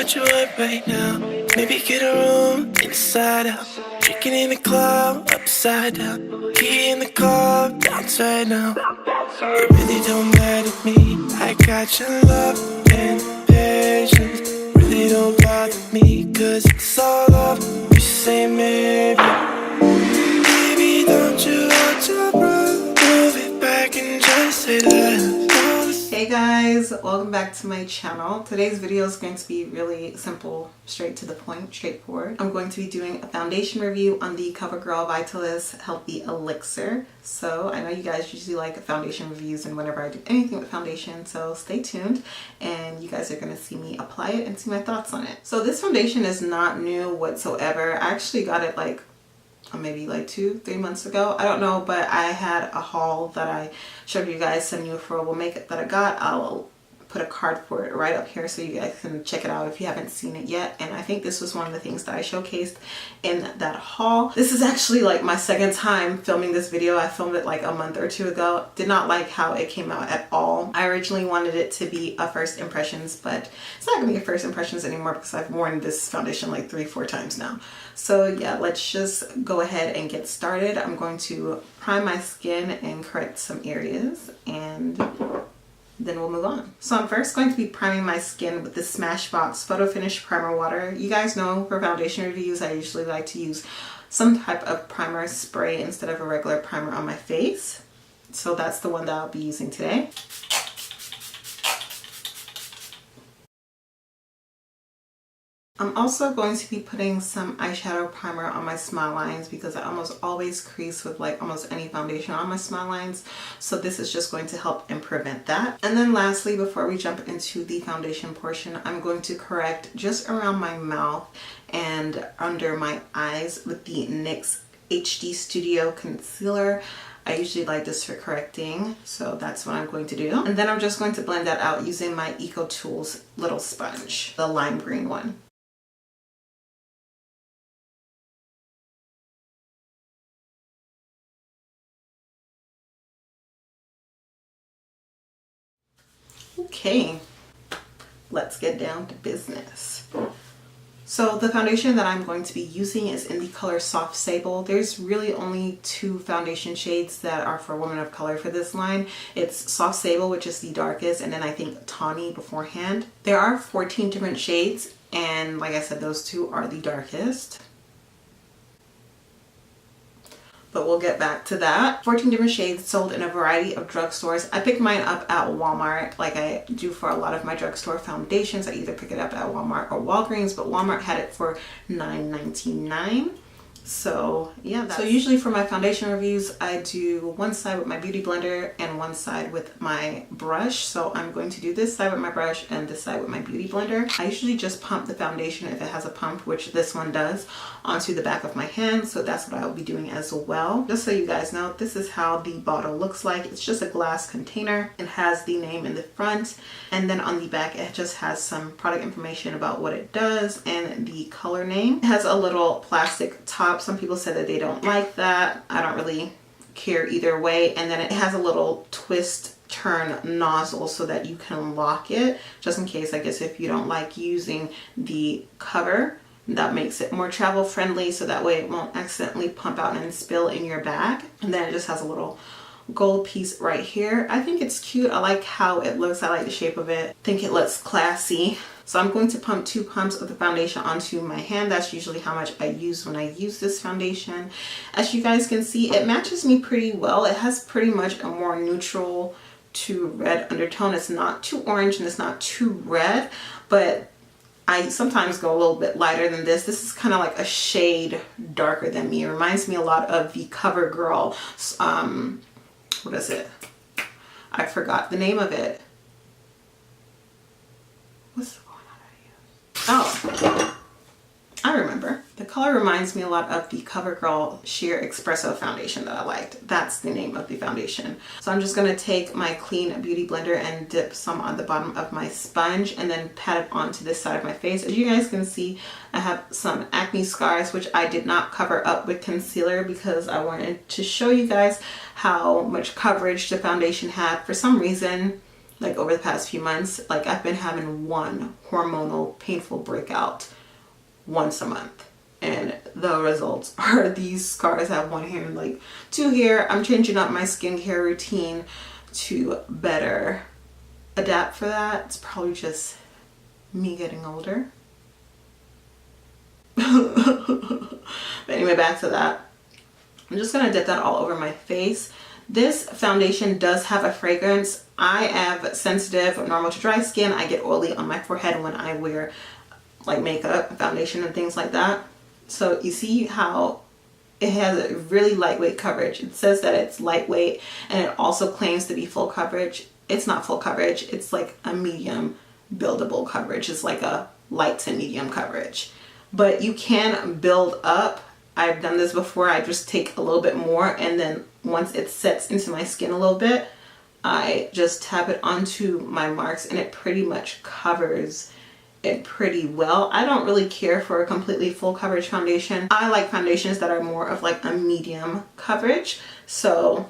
what you want right now. Maybe get a room inside out. Drinking in the club, upside down. Key in the car, bounce right now. It really don't matter to me. I got your love and patience. Really don't bother me, cause it's all up. You say maybe. Baby, don't you hold your breath. Move it back and just say less. Hey guys, welcome back to my channel. Today's video is going to be really simple, straight to the point, straightforward. I'm going to be doing a foundation review on the Covergirl Vitalist Healthy Elixir. So I know you guys usually like foundation reviews and whenever I do anything with foundation, so stay tuned and you guys are going to see me apply it and see my thoughts on it. So this foundation is not new whatsoever. I actually got it like maybe like 2-3 months ago, I don't know, but I had a haul that I showed you guys, some new affordable makeup that I got. I'll put a card for it right up here so you guys can check it out if you haven't seen it yet. And I think this was one of the things that I showcased in that haul. This is actually like my second time filming this video. I filmed it like a month or two ago. Did not like how it came out at all. I originally wanted it to be a first impressions, but it's not gonna be a first impressions anymore because I've worn this foundation like 3-4 times now. So yeah, let's just go ahead and get started. I'm going to prime my skin and correct some areas and then we'll move on. So I'm first going to be priming my skin with the Smashbox Photo Finish Primer Water. You guys know for foundation reviews, I usually like to use some type of primer spray instead of a regular primer on my face. So that's the one that I'll be using today. I'm also going to be putting some eyeshadow primer on my smile lines because I almost always crease with like almost any foundation on my smile lines. So this is just going to help and prevent that. And then lastly, before we jump into the foundation portion, I'm going to correct just around my mouth and under my eyes with the NYX HD Studio Concealer. I usually like this for correcting, so that's what I'm going to do. And then I'm just going to blend that out using my Eco Tools little sponge, the lime green one. Okay, let's get down to business. So the foundation that I'm going to be using is in the color Soft Sable. There's really only 2 foundation shades that are for women of color for this line. It's Soft Sable, which is the darkest, and then I think Tawny beforehand. There are 14 different shades, and like I said, those 2 are the darkest. But we'll get back to that. 14 different shades sold in a variety of drugstores. I picked mine up at Walmart like I do for a lot of my drugstore foundations. I either pick it up at Walmart or Walgreens, but Walmart had it for $9.99. So yeah, so usually for my foundation reviews, I do one side with my beauty blender and one side with my brush. So I'm going to do this side with my brush and this side with my beauty blender. I usually just pump the foundation if it has a pump, which this one does, onto the back of my hand. So that's what I will be doing as well. Just so you guys know, this is how the bottle looks like. It's just a glass container. It has the name in the front, and then on the back it just has some product information about what it does and the color name. It has a little plastic top. Some people said that they don't like that. I don't really care either way. And then it has a little twist turn nozzle so that you can lock it, just in case, I guess, if you don't like using the cover. That makes it more travel friendly, so that way it won't accidentally pump out and spill in your bag. And then it just has a little gold piece right here. I think it's cute. I like how it looks. I like the shape of it. I think it looks classy. So I'm going to pump 2 pumps of the foundation onto my hand. That's usually how much I use when I use this foundation. As you guys can see, it matches me pretty well. It has pretty much a more neutral to red undertone. It's not too orange and it's not too red, but I sometimes go a little bit lighter than this. This is kind of like a shade darker than me. It reminds me a lot of the Covergirl, what is it? I forgot the name of it. What's the one that I use? Oh, I remember. The color reminds me a lot of the Covergirl Sheer Expresso foundation that I liked. That's the name of the foundation. So I'm just going to take my clean beauty blender and dip some on the bottom of my sponge and then pat it onto this side of my face. As you guys can see, I have some acne scars, which I did not cover up with concealer because I wanted to show you guys how much coverage the foundation had. For some reason, like over the past few months, like I've been having one hormonal painful breakout once a month. And the results are these scars. I have one here and like two here. I'm changing up my skincare routine to better adapt for that. It's probably just me getting older. But anyway, back to that. I'm just gonna dip that all over my face. This foundation does have a fragrance. I have sensitive, normal to dry skin. I get oily on my forehead when I wear like makeup, foundation, and things like that. So you see how it has a really lightweight coverage. It says that it's lightweight, and it also claims to be full coverage. It's not full coverage. It's like a medium buildable coverage. It's like a light to medium coverage. But you can build up. I've done this before. I just take a little bit more, and then once it sets into my skin a little bit, I just tap it onto my marks, and it pretty much covers it pretty well. I don't really care for a completely full coverage foundation. I like foundations that are more of like a medium coverage. So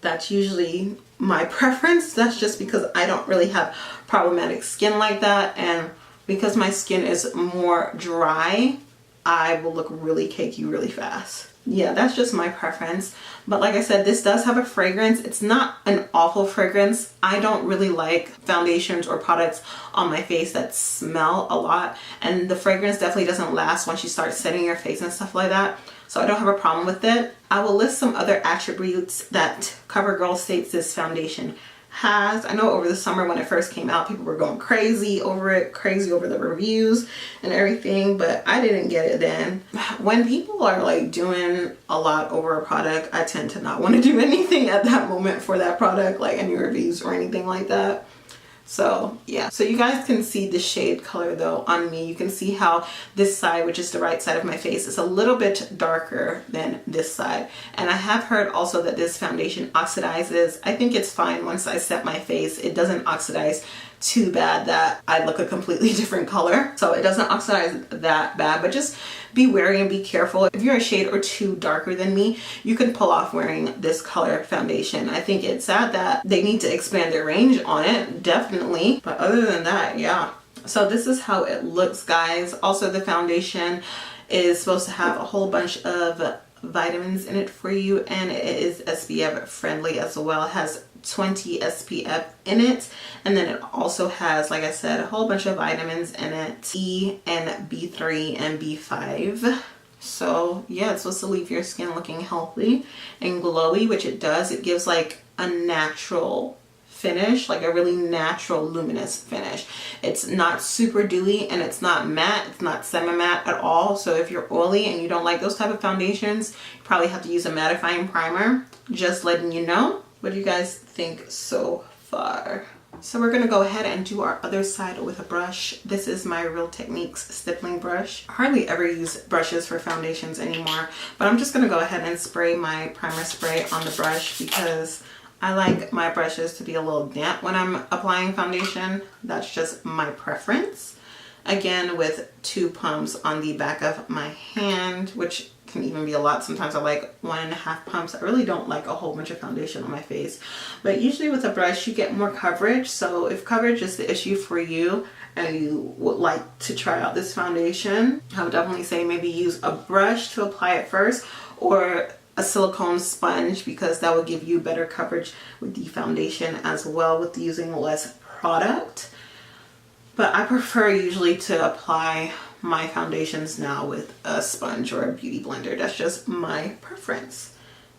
that's usually my preference. That's just because I don't really have problematic skin like that. And because my skin is more dry, I will look really cakey really fast. Yeah, that's just my preference. But like I said, this does have a fragrance. It's not an awful fragrance. I don't really like foundations or products on my face that smell a lot. And the fragrance definitely doesn't last once you start setting your face and stuff like that. So I don't have a problem with it. I will list some other attributes that CoverGirl states this foundation has. I know over the summer when it first came out, people were going crazy over it, crazy over the reviews and everything, but I didn't get it then. When people are like doing a lot over a product, I tend to not want to do anything at that moment for that product, like any reviews or anything like that. So yeah, so you guys can see the shade color though on me. You can see how this side, which is the right side of my face, is a little bit darker than this side. And I have heard also that this foundation oxidizes. I think it's fine once I set my face. It doesn't oxidize too bad that I look a completely different color. So it doesn't oxidize that bad, but just be wary and be careful. If you're a shade or two darker than me, you can pull off wearing this color foundation. I think it's sad that they need to expand their range on it, definitely. But other than that, yeah. So this is how it looks, guys. Also, the foundation is supposed to have a whole bunch of vitamins in it for you, and it is SPF friendly as well. It has 20 SPF in it, and then it also has, like I said, a whole bunch of vitamins in it, E and B3 and B5. So yeah, it's supposed to leave your skin looking healthy and glowy, which it does. It gives like a natural finish, like a really natural luminous finish. It's not super dewy, and it's not matte. It's not semi-matte at all. So if you're oily and you don't like those type of foundations, you probably have to use a mattifying primer. Just letting you know. What do you guys think so far? So we're gonna go ahead and do our other side with a brush. This is my Real Techniques stippling brush. I hardly ever use brushes for foundations anymore, but I'm just gonna go ahead and spray my primer spray on the brush because I like my brushes to be a little damp when I'm applying foundation. That's just my preference. Again, with 2 pumps on the back of my hand, which can even be a lot. Sometimes I like 1.5 pumps. I really don't like a whole bunch of foundation on my face, but usually with a brush you get more coverage. So if coverage is the issue for you and you would like to try out this foundation, I would definitely say maybe use a brush to apply it first, or a silicone sponge, because that will give you better coverage with the foundation as well with using less product. But I prefer usually to apply my foundations now with a sponge or a beauty blender. That's just my preference.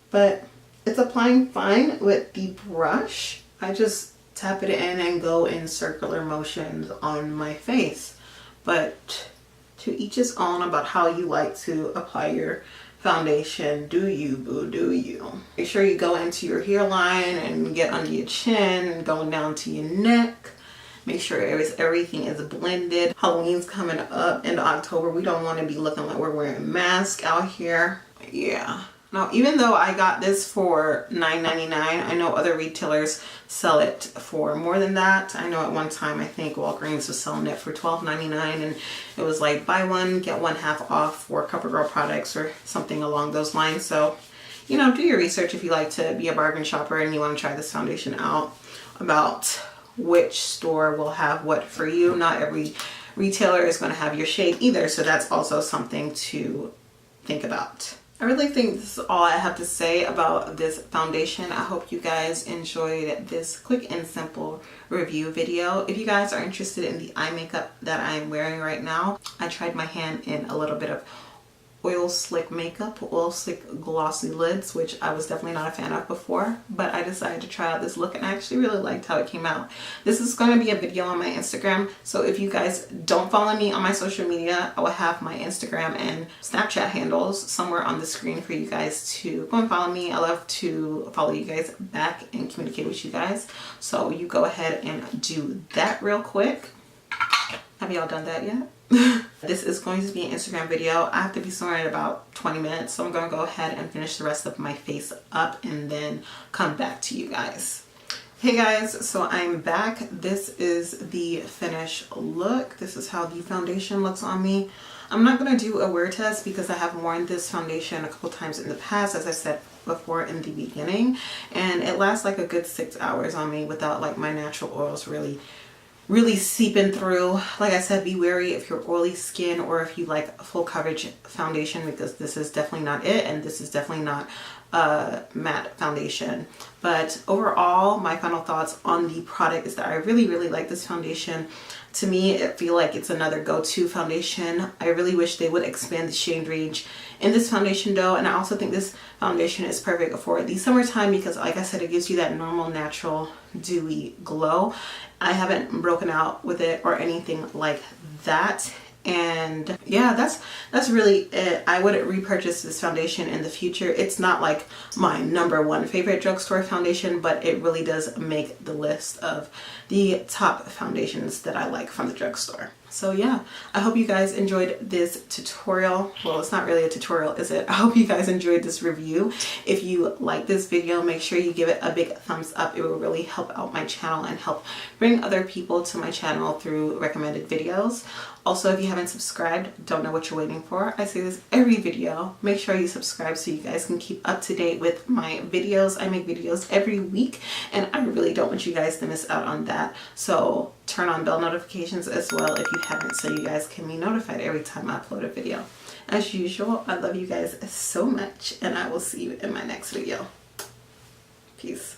But it's applying fine with the brush. I just tap it in and go in circular motions on my face. But to each his own about how you like to apply your foundation. Do you, boo, do you. Make sure you go into your hairline and get under your chin and going down to your neck. Make sure everything is blended. Halloween's coming up in October. We don't want to be looking like we're wearing a mask out here. Yeah. Now, even though I got this for $9.99, I know other retailers sell it for more than that. I know at one time, I think Walgreens was selling it for $12.99, and it was like buy one, get one half off for CoverGirl products or something along those lines. So, you know, do your research if you like to be a bargain shopper and you want to try this foundation out. about which store will have what for you. Not every retailer is going to have your shade either, so that's also something to think about. I really think this is all I have to say about this foundation. I hope you guys enjoyed this quick and simple review video. If you guys are interested in the eye makeup that I'm wearing right now, I tried my hand in a little bit of oil slick makeup, oil slick glossy lids, which I was definitely not a fan of before, but I decided to try out this look and I actually really liked how it came out. This is going to be a video on my Instagram, so if you guys don't follow me on my social media, I will have my Instagram and Snapchat handles somewhere on the screen for you guys to go and follow me. I love to follow you guys back and communicate with you guys, so you go ahead and do that real quick. Have y'all done that yet? This is going to be an Instagram video. I have to be somewhere in about 20 minutes, so I'm going to go ahead and finish the rest of my face up and then come back to you guys. Hey guys, so I'm back. This is the finished look. This is how the foundation looks on me. I'm not going to do a wear test because I have worn this foundation a couple times in the past, as I said before in the beginning, and it lasts like a good 6 hours on me without like my natural oils really seeping through. Like I said, be wary if you're oily skin or if you like full coverage foundation, because this is definitely not it, and this is definitely not a matte foundation. But overall, my final thoughts on the product is that I really like this foundation. To me, I feel like it's another go-to foundation. I really wish they would expand the shade range in this foundation though, and I also think this foundation is perfect for the summertime because, like I said, it gives you that normal, natural, dewy glow. I haven't broken out with it or anything like that. And yeah, that's really it. I would repurchase this foundation in the future. It's not like my #1 favorite drugstore foundation, but it really does make the list of the top foundations that I like from the drugstore. So yeah, I hope you guys enjoyed this tutorial. Well, it's not really a tutorial, is it? I hope you guys enjoyed this review. If you like this video, make sure you give it a big thumbs up. It will really help out my channel and help bring other people to my channel through recommended videos. Also, if you haven't subscribed, don't know what you're waiting for. I say this every video. Make sure you subscribe so you guys can keep up to date with my videos. I make videos every week and I really don't want you guys to miss out on that. So turn on bell notifications as well if you haven't, so you guys can be notified every time I upload a video. As usual, I love you guys so much and I will see you in my next video. Peace.